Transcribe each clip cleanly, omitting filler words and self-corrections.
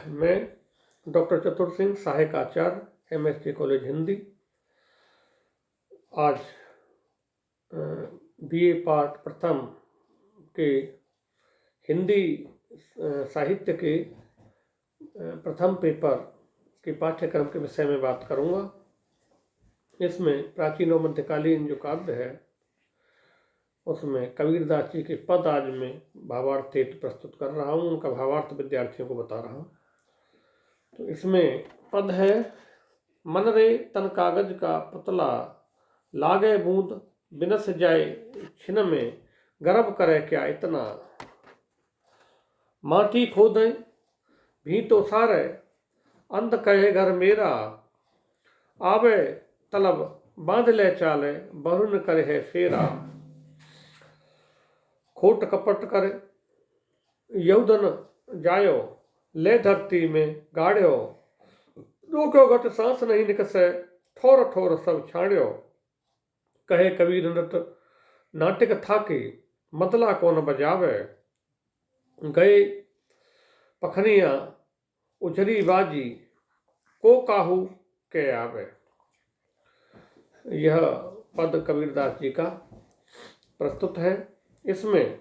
मैं डॉक्टर चतुर सिंह, सहायक आचार्य, MSc कॉलेज हिंदी। आज BA पार्ट प्रथम के हिंदी साहित्य के प्रथम पेपर के पाठ्यक्रम के विषय में बात करूंगा। इसमें प्राचीन और मध्यकालीन जो काव्य है उसमें कबीरदास जी के पद आज मैं भावार्थ हेतु प्रस्तुत कर रहा हूँ, उनका भावार्थ विद्यार्थियों को बता रहा हूँ। तो इसमें पद है, मन रे तन कागज का पुतला, लागे बूंद बिनस जाए छिन में, गर्भ करे क्या इतना, माटी खोदे भी तो सारे, अंध कहे घर मेरा, आवे तलब बांध ले चाले, बहुन करे है फेरा, खोट कपट करे यहुदन जायो, ले धरती में गाड़ियो, रोको घट सांस नहीं निकसे, ठोर ठोर सब छाड़ियो, कहे कबीर नट नाटिक थाके, मतला कौन बजावे, गए पखनिया उजरी बाजी, को काहू के आवे। यह पद कबीरदास जी का प्रस्तुत है। इसमें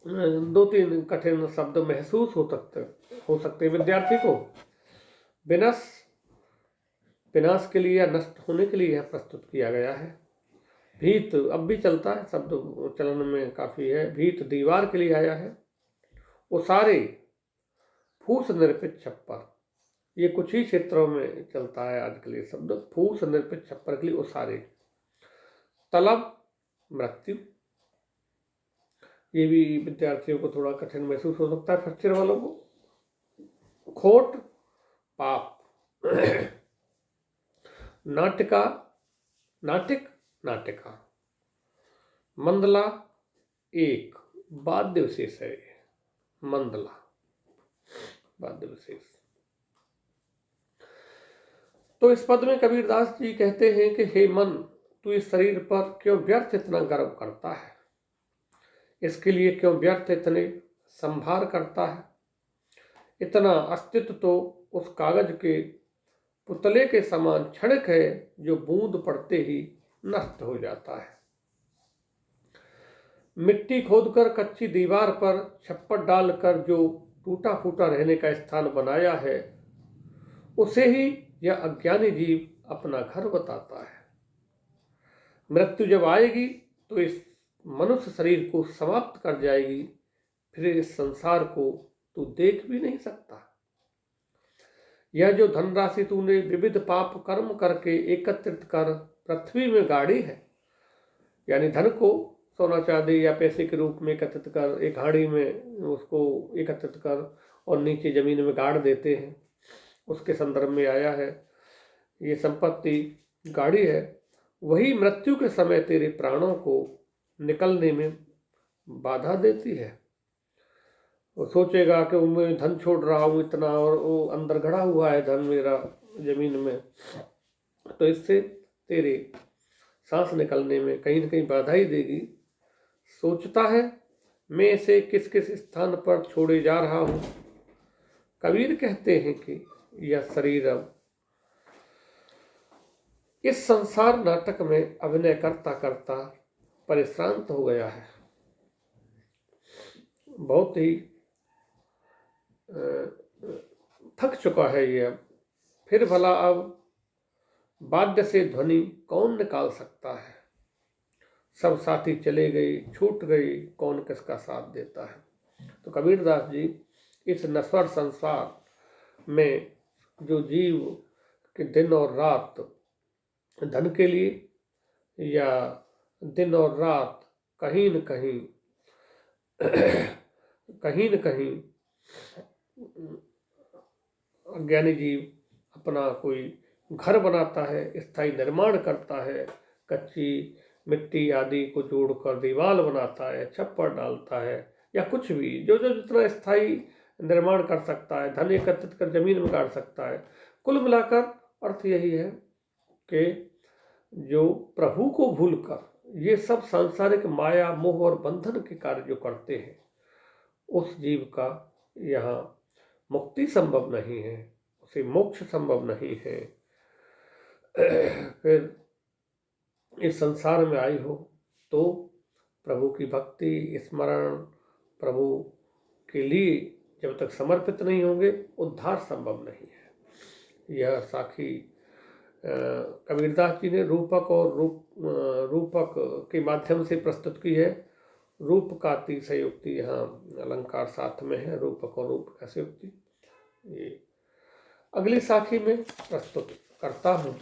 2-3 कठिन शब्द महसूस हो सकते विद्यार्थी को। विनाश के लिए या नष्ट होने के लिए यह प्रस्तुत किया गया है। भीत अब भी चलता है, शब्द चलन में काफी है। भीत दीवार के लिए आया है। उसारे फूस निर्पित छप्पर, ये कुछ ही क्षेत्रों में चलता है आजकल ये शब्द। फूस निर्पित छप्पर के लिए उसारे। तलब मृत्यु, ये भी विद्यार्थियों को थोड़ा कठिन महसूस हो सकता है, फ्रैक्चर वालों को। खोट पाप। नाटिका नाटिक नाटिका। मंदला एक वाद्य विशेष है। मंदला वाद्य विशेष। तो इस पद में कबीरदास जी कहते हैं कि हे मन, तू इस शरीर पर क्यों व्यर्थ इतना गर्व करता है, इसके लिए क्यों व्यर्थ इतने संभार करता है। इतना अस्तित्व तो उस कागज के पुतले के समान क्षणिक है जो बूंद पड़ते ही नष्ट हो जाता है। मिट्टी खोदकर कच्ची दीवार पर छप्पर डालकर जो टूटा फूटा रहने का स्थान बनाया है, उसे ही यह अज्ञानी जीव अपना घर बताता है। मृत्यु जब आएगी तो इस मनुष्य शरीर को समाप्त कर जाएगी, फिर इस संसार को तू देख भी नहीं सकता। यह जो धनराशि तूने विविध पाप कर्म करके एकत्रित कर पृथ्वी में गाड़ी है, यानी धन को सोना चांदी या पैसे के रूप में एकत्रित कर एक हाड़ी में उसको एकत्रित कर और नीचे जमीन में गाड़ देते हैं, उसके संदर्भ में आया है। ये संपत्ति गाड़ी है, वही मृत्यु के समय तेरे प्राणों को निकलने में बाधा देती है। वो सोचेगा कि मैं धन छोड़ रहा हूँ इतना, और वो अंदर गड़ा हुआ है धन मेरा जमीन में, तो इससे तेरे सांस निकलने में कहीं न कहीं बाधा ही देगी। सोचता है मैं इसे किस किस स्थान पर छोड़े जा रहा हूँ। कबीर कहते हैं कि यह शरीर अब इस संसार नाटक में अभिनय करता करता परिश्रांत हो गया है, बहुत ही थक चुका है ये। अब फिर भला अब वाद्य से ध्वनि कौन निकाल सकता है। सब साथी चले गए, छूट गई, कौन किसका साथ देता है। तो कबीरदास जी इस नश्वर संसार में जो जीव के दिन और रात धन के लिए या दिन और रात कहीं न कहीं अज्ञानी जीव अपना कोई घर बनाता है, स्थायी निर्माण करता है, कच्ची मिट्टी आदि को जोड़कर दीवार बनाता है, छप्पर डालता है, या कुछ भी जो जो जितना स्थायी निर्माण कर सकता है, धन एकत्रित कर जमीन में गाड़ सकता है। कुल मिलाकर अर्थ यही है कि जो प्रभु को भूलकर ये सब सांसारिक माया मोह और बंधन के कार्य जो करते हैं, उस जीव का यहाँ मुक्ति संभव नहीं है, उसे मोक्ष संभव नहीं है। फिर इस संसार में आई हो तो प्रभु की भक्ति स्मरण, प्रभु के लिए जब तक समर्पित नहीं होंगे उद्धार संभव नहीं है। यह साखी कबीरदास जी ने रूपक और रूपक के माध्यम से प्रस्तुत की है। रूप का अतिशयोक्ति यहाँ अलंकार साथ में है, रूपक और रूप का संयुक्ति। ये अगली साखी में प्रस्तुत करता हूँ।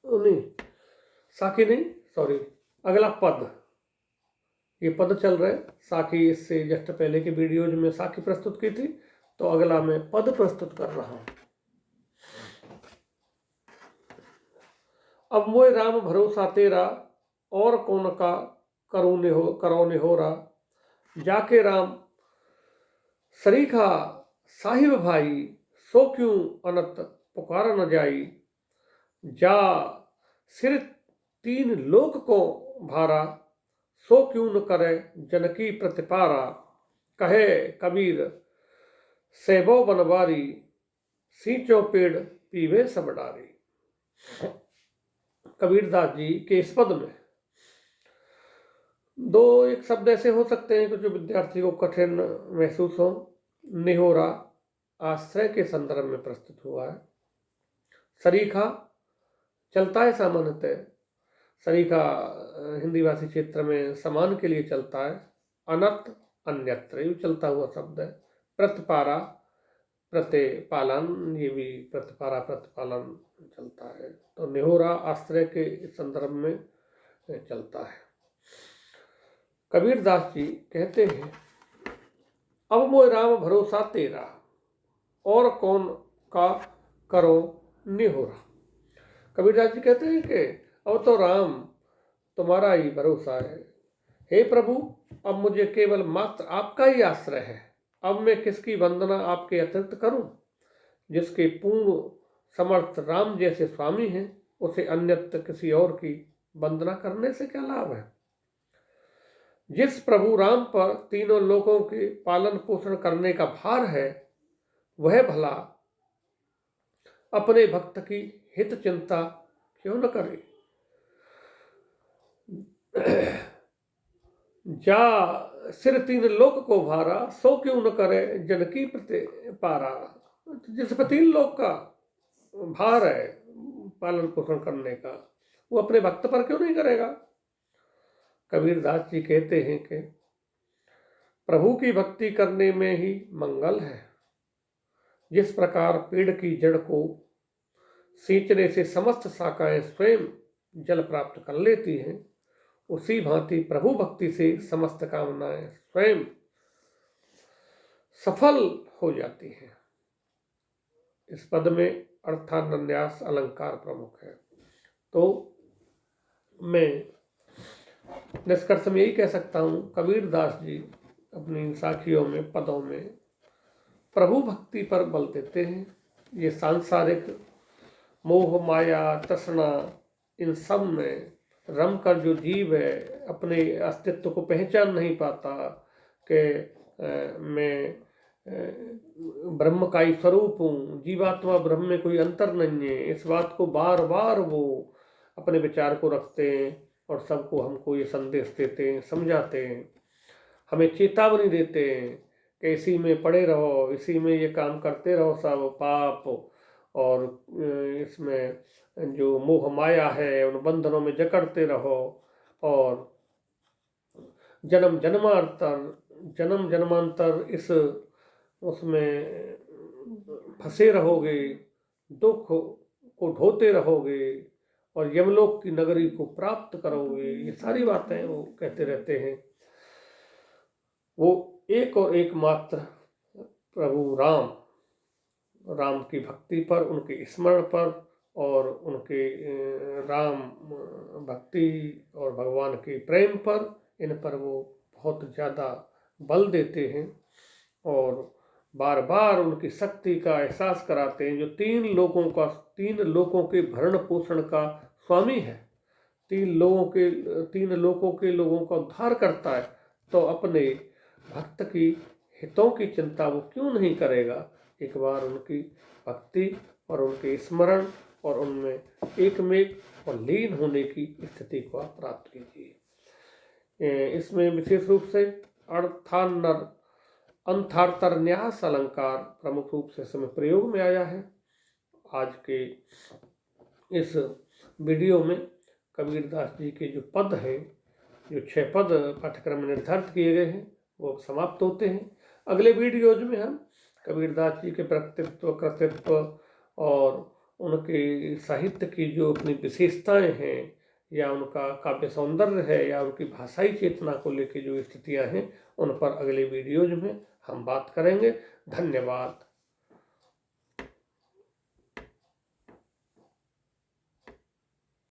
नहीं, साखी नहीं, सॉरी, अगला पद। ये पद चल रहे साखी, इससे जस्ट पहले के वीडियोज में साखी प्रस्तुत की थी, तो अगला मैं पद प्रस्तुत कर रहा हूं। अब मोय राम भरोसा तेरा, और कौन का करो निहोरा। जाके राम सरीखा साहिब भाई, सो क्यों अनत पुकार न जाई। जा सिर तीन लोक को भारा, सो क्यों न करे जनकी प्रतिपारा। कहे कबीर सेबो बनवारी, सींचो पेड़ पीवे सब डारी। कबीरदास जी के इस पद में दो एक शब्द ऐसे हो सकते हैं कि जो विद्यार्थी को कठिन महसूस हो। निहोरा आश्रय के संदर्भ में प्रस्तुत हुआ है। सरीखा चलता है, सामान्यतः सरीखा हिंदी भाषी क्षेत्र में समान के लिए चलता है। अनत अन्यत्र ये चलता हुआ शब्द है। प्रतिपारा प्रतिपालन, ये भी प्रतिपारा प्रतिपालन चलता है। तो निहोरा आश्रय के संदर्भ में चलता है। कबीरदास जी कहते हैं, अब मोय राम भरोसा तेरा, और कौन का करो निहोरा। कबीरदास जी कहते हैं कि अब तो राम तुम्हारा ही भरोसा है। हे प्रभु, अब मुझे केवल मात्र आपका ही आश्रय है। अब मैं किसकी वंदना आपके अतिरिक्त करूं। जिसके पूर्ण समर्थ राम जैसे स्वामी हैं, उसे अन्यत्र किसी और की वंदना करने से क्या लाभ है। जिस प्रभु राम पर तीनों लोगों के पालन पोषण करने का भार है, वह भला अपने भक्त की हित चिंता क्यों न करे। जा सिर तीन लोक को भारा, सो क्यों न करे जनकी प्रति पारा। जिस पर तीन लोक का भार है पालन पोषण करने का, वो अपने भक्त पर क्यों नहीं करेगा। कबीरदास जी कहते हैं कि प्रभु की भक्ति करने में ही मंगल है। जिस प्रकार पेड़ की जड़ को सींचने से समस्त शाखाएं स्वयं जल प्राप्त कर लेती हैं, उसी भांति प्रभु भक्ति से समस्त कामनाएं स्वयं सफल हो जाती हैं। इस पद में अर्थान्यास अलंकार प्रमुख है। तो मैं निष्कर्ष में यही कह सकता हूँ, कबीरदास जी अपनी साखियों में पदों में प्रभु भक्ति पर बल देते हैं। ये सांसारिक मोह माया तृष्णा इन सब में रम कर जो जीव है अपने अस्तित्व को पहचान नहीं पाता कि मैं ब्रह्म का ही स्वरूप हूँ, जीवात्मा ब्रह्म में कोई अंतर नहीं है। इस बात को बार बार वो अपने विचार को रखते हैं और सबको हमको ये संदेश देते हैं, समझाते हैं, हमें चेतावनी देते हैं कि इसी में पड़े रहो, इसी में ये काम करते रहो, सब पाप और इसमें जो मोह माया है उन बंधनों में जकड़ते रहो और जन्म जन्मांतर इस उसमें फंसे रहोगे, दुख को ढोते रहोगे और यमलोक की नगरी को प्राप्त करोगे। ये सारी बातें वो कहते रहते हैं। वो एक और एकमात्र प्रभु राम की भक्ति पर, उनके स्मरण पर और उनके राम भक्ति और भगवान के प्रेम पर, इन पर वो बहुत ज़्यादा बल देते हैं और बार बार उनकी शक्ति का एहसास कराते हैं। जो तीन लोगों के भरण पोषण का स्वामी है, तीन लोगों के लोगों का उद्धार करता है, तो अपने भक्त की हितों की चिंता वो क्यों नहीं करेगा। एक बार उनकी भक्ति और उनके स्मरण और उनमें एकमेक और लीन होने की स्थिति को आप प्राप्त कीजिए। इसमें विशेष रूप से अर्थान्तर अंथार्तर न्यास अलंकार प्रमुख रूप से इसमें प्रयोग में आया है। आज के इस वीडियो में कबीरदास जी के जो पद हैं, जो 6 पद पाठ्यक्रम में निर्धारित किए गए हैं, वो समाप्त होते हैं। अगले वीडियोज में हम कबीरदास जी के व्यक्तित्व, कृतित्व और उनके साहित्य की जो अपनी विशेषताएं हैं, या उनका काव्य सौंदर्य है, या उनकी भाषाई चेतना को लेकर जो स्थितियां हैं, उन पर अगले वीडियोज में हम बात करेंगे। धन्यवाद।